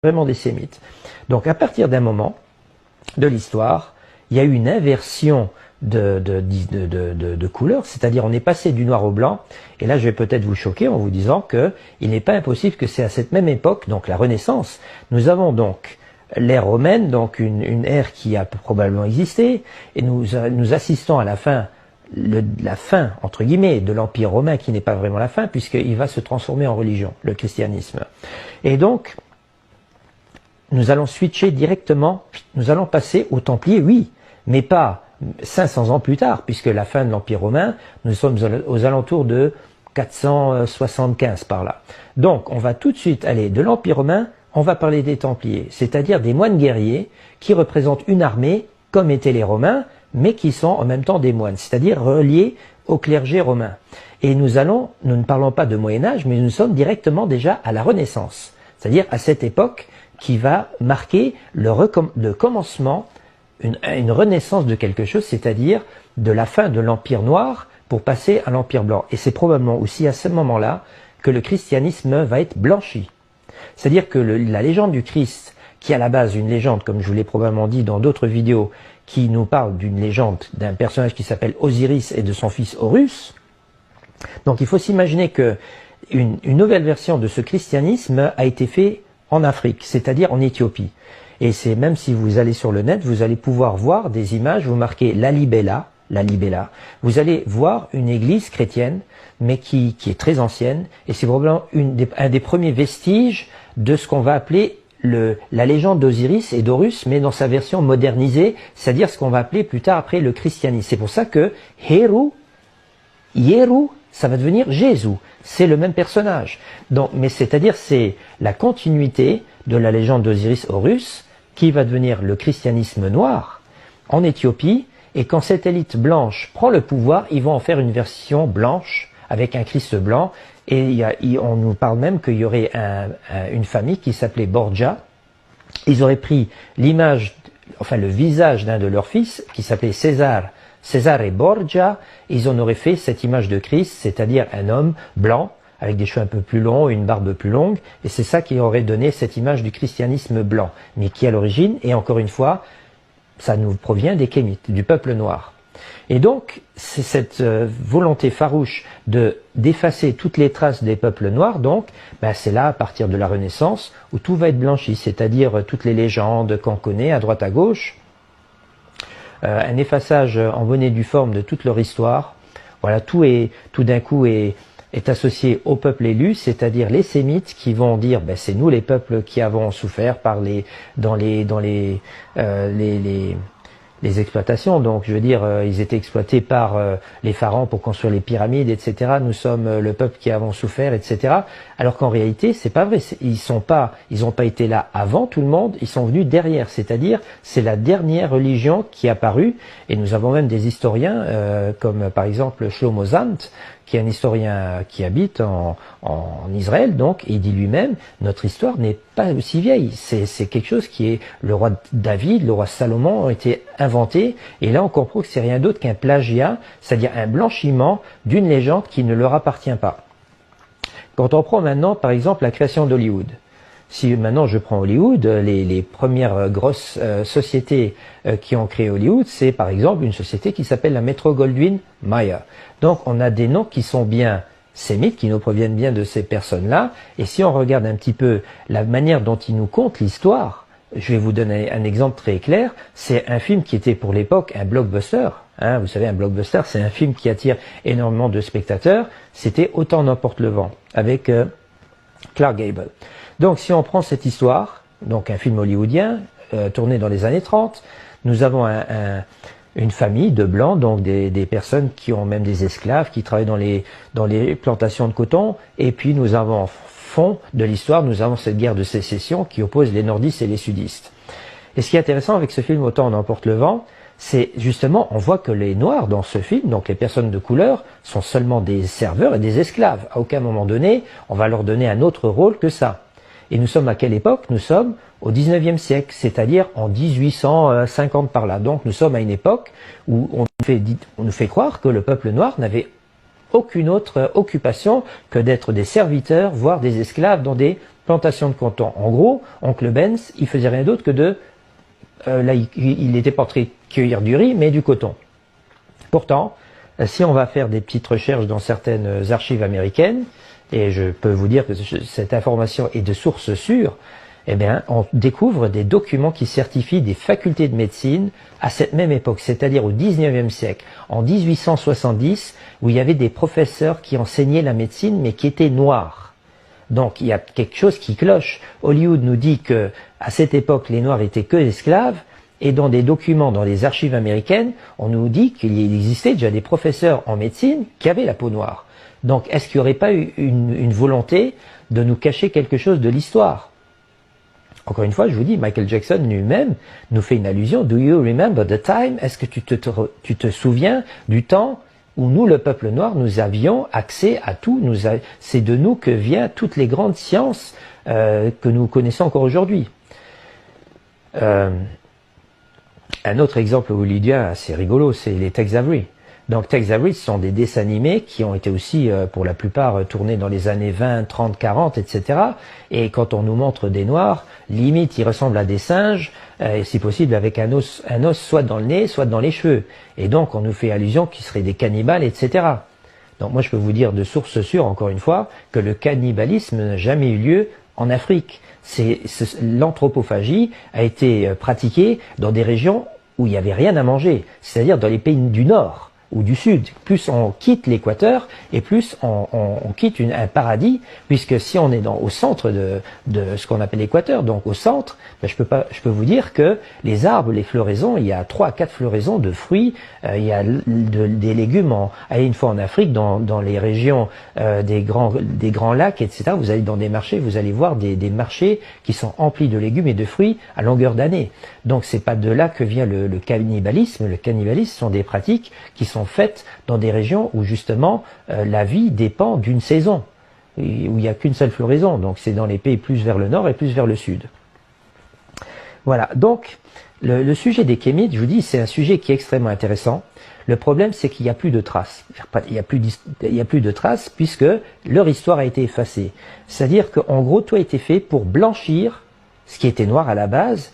vraiment des Sémites. Donc à partir d'un moment de l'histoire, il y a eu une inversion de couleur, c'est-à-dire on est passé du noir au blanc, et là je vais peut-être vous choquer en vous disant que il n'est pas impossible que c'est à cette même époque, donc la Renaissance, nous avons donc l'ère romaine, donc une ère qui a probablement existé, et nous assistons à la fin, la fin, entre guillemets, de l'Empire romain, qui n'est pas vraiment la fin, puisqu'il va se transformer en religion, le christianisme. Et donc, nous allons switcher directement, nous allons passer aux Templiers, oui, mais pas 500 ans plus tard, puisque la fin de l'Empire romain, nous sommes aux alentours de 475 par là. Donc, on va tout de suite aller de l'Empire romain, on va parler des Templiers, c'est-à-dire des moines guerriers qui représentent une armée, comme étaient les Romains, mais qui sont en même temps des moines, c'est-à-dire reliés au clergé romain. Et nous ne parlons pas de Moyen-Âge, mais nous sommes directement déjà à la Renaissance, c'est-à-dire à cette époque qui va marquer le commencement, une renaissance de quelque chose, c'est-à-dire de la fin de l'Empire noir pour passer à l'Empire blanc. Et c'est probablement aussi à ce moment-là que le christianisme va être blanchi. C'est-à-dire que la légende du Christ, qui est à la base une légende, comme je vous l'ai probablement dit dans d'autres vidéos, qui nous parle d'une légende d'un personnage qui s'appelle Osiris et de son fils Horus. Donc il faut s'imaginer que une nouvelle version de ce christianisme a été faite en Afrique, c'est-à-dire en Éthiopie. Et c'est même si vous allez sur le net, vous allez pouvoir voir des images, vous marquez Lalibela, vous allez voir une église chrétienne, mais qui est très ancienne, et c'est probablement un des premiers vestiges de ce qu'on va appeler la légende d'Osiris et d'Horus, mais dans sa version modernisée, c'est-à-dire ce qu'on va appeler plus tard après le christianisme. C'est pour ça que Yeru, ça va devenir Jésus. C'est le même personnage. Donc, mais c'est-à-dire c'est la continuité de la légende d'Osiris-Horus qui va devenir le christianisme noir en Éthiopie. Et quand cette élite blanche prend le pouvoir, ils vont en faire une version blanche avec un Christ blanc. Et on nous parle même qu'il y aurait une famille qui s'appelait Borgia. Ils auraient pris l'image, enfin le visage d'un de leurs fils qui s'appelait Cesare Borgia. Ils en auraient fait cette image de Christ, c'est-à-dire un homme blanc avec des cheveux un peu plus longs et une barbe plus longue. Et c'est ça qui aurait donné cette image du christianisme blanc, mais qui à l'origine, et encore une fois, ça nous provient des Kémites, du peuple noir. Et donc, c'est cette volonté farouche d'effacer toutes les traces des peuples noirs, donc, c'est là, à partir de la Renaissance, où tout va être blanchi, c'est-à-dire toutes les légendes qu'on connaît à droite à gauche, un effaçage en bonne et due forme de toute leur histoire. Voilà, tout d'un coup est associé au peuple élu, c'est-à-dire les Sémites qui vont dire c'est nous les peuples qui avons souffert dans les exploitations. Donc je veux dire, ils étaient exploités par les pharaons pour construire les pyramides, etc. Nous sommes le peuple qui avons souffert, etc. Alors qu'en réalité, c'est pas vrai. Ils ont pas été là avant tout le monde. Ils sont venus derrière. C'est-à-dire, c'est la dernière religion qui est apparue. Et nous avons même des historiens comme par exemple Shlomo Zant, qui est un historien qui habite en Israël, donc, et il dit lui-même, notre histoire n'est pas aussi vieille. C'est quelque chose qui est, le roi David, le roi Salomon ont été inventés, et là on comprend que c'est rien d'autre qu'un plagiat, c'est-à-dire un blanchiment d'une légende qui ne leur appartient pas. Quand on prend maintenant, par exemple, la création d'Hollywood, si maintenant je prends Hollywood, les premières grosses sociétés qui ont créé Hollywood, c'est par exemple une société qui s'appelle la Metro-Goldwyn-Mayer. Donc on a des noms qui sont bien sémites, qui nous proviennent bien de ces personnes-là. Et si on regarde un petit peu la manière dont ils nous content l'histoire, je vais vous donner un exemple très clair. C'est un film qui était pour l'époque un blockbuster. Vous savez, un blockbuster, c'est un film qui attire énormément de spectateurs. C'était Autant n'emporte le vent, avec Clark Gable. Donc si on prend cette histoire, donc un film hollywoodien, tourné dans les années 30, nous avons une famille de blancs, donc des personnes qui ont même des esclaves, qui travaillent dans les plantations de coton, et puis nous avons en fond de l'histoire, nous avons cette guerre de sécession qui oppose les nordistes et les sudistes. Et ce qui est intéressant avec ce film Autant en emporte le vent, c'est justement, on voit que les noirs dans ce film, donc les personnes de couleur, sont seulement des serveurs et des esclaves. À aucun moment donné, on va leur donner un autre rôle que ça. Et nous sommes à quelle époque? Nous sommes au 19e siècle, c'est-à-dire en 1850 par là. Donc nous sommes à une époque où on nous fait croire que le peuple noir n'avait aucune autre occupation que d'être des serviteurs, voire des esclaves dans des plantation de coton. En gros, oncle Benz, il faisait rien d'autre que de... là, il n'était pas en train de cueillir du riz, mais du coton. Pourtant, si on va faire des petites recherches dans certaines archives américaines, et je peux vous dire que cette information est de source sûre, eh bien, on découvre des documents qui certifient des facultés de médecine à cette même époque, c'est-à-dire au 19e siècle, en 1870, où il y avait des professeurs qui enseignaient la médecine, mais qui étaient noirs. Donc, il y a quelque chose qui cloche. Hollywood nous dit que, à cette époque, les Noirs étaient que esclaves, et dans des documents, dans les archives américaines, on nous dit qu'il existait déjà des professeurs en médecine qui avaient la peau noire. Donc, est-ce qu'il n'y aurait pas eu une volonté de nous cacher quelque chose de l'histoire? Encore une fois, je vous dis, Michael Jackson lui-même nous fait une allusion. Do you remember the time? Est-ce que tu te souviens du temps où nous, le peuple noir, nous avions accès à tout? C'est de nous que viennent toutes les grandes sciences que nous connaissons encore aujourd'hui. Un autre exemple hollywoodien assez rigolo, c'est les Tex Avery. Donc Tex Avery, ce sont des dessins animés qui ont été aussi, pour la plupart, tournés dans les années 20, 30, 40, etc. Et quand on nous montre des noirs, limite, ils ressemblent à des singes, et si possible avec un os soit dans le nez, soit dans les cheveux. Et donc on nous fait allusion qu'ils seraient des cannibales, etc. Donc moi je peux vous dire de source sûre, encore une fois, que le cannibalisme n'a jamais eu lieu en Afrique. L'anthropophagie a été pratiquée dans des régions où il n'y avait rien à manger, c'est-à-dire dans les pays du Nord ou du Sud. Plus on quitte l'équateur et plus on quitte un paradis, puisque si on est au centre de ce qu'on appelle l'équateur, donc au centre, ben je peux vous dire que les arbres, les floraisons, il y a 3 à 4 floraisons de fruits, il y a des légumes. Allez une fois en Afrique, dans les régions des grands lacs, etc. Vous allez dans des marchés, vous allez voir des marchés qui sont emplis de légumes et de fruits à longueur d'année. Donc c'est pas de là que vient le cannibalisme. Le cannibalisme sont des pratiques qui sont faites dans des régions où justement la vie dépend d'une saison, où il n'y a qu'une seule floraison. Donc c'est dans les pays plus vers le nord et plus vers le sud. Voilà, donc le sujet des Kémites, je vous dis, c'est un sujet qui est extrêmement intéressant. Le problème, c'est qu'il n'y a plus de traces. Il n'y a plus de traces puisque leur histoire a été effacée. C'est-à-dire qu'en gros, tout a été fait pour blanchir ce qui était noir à la base.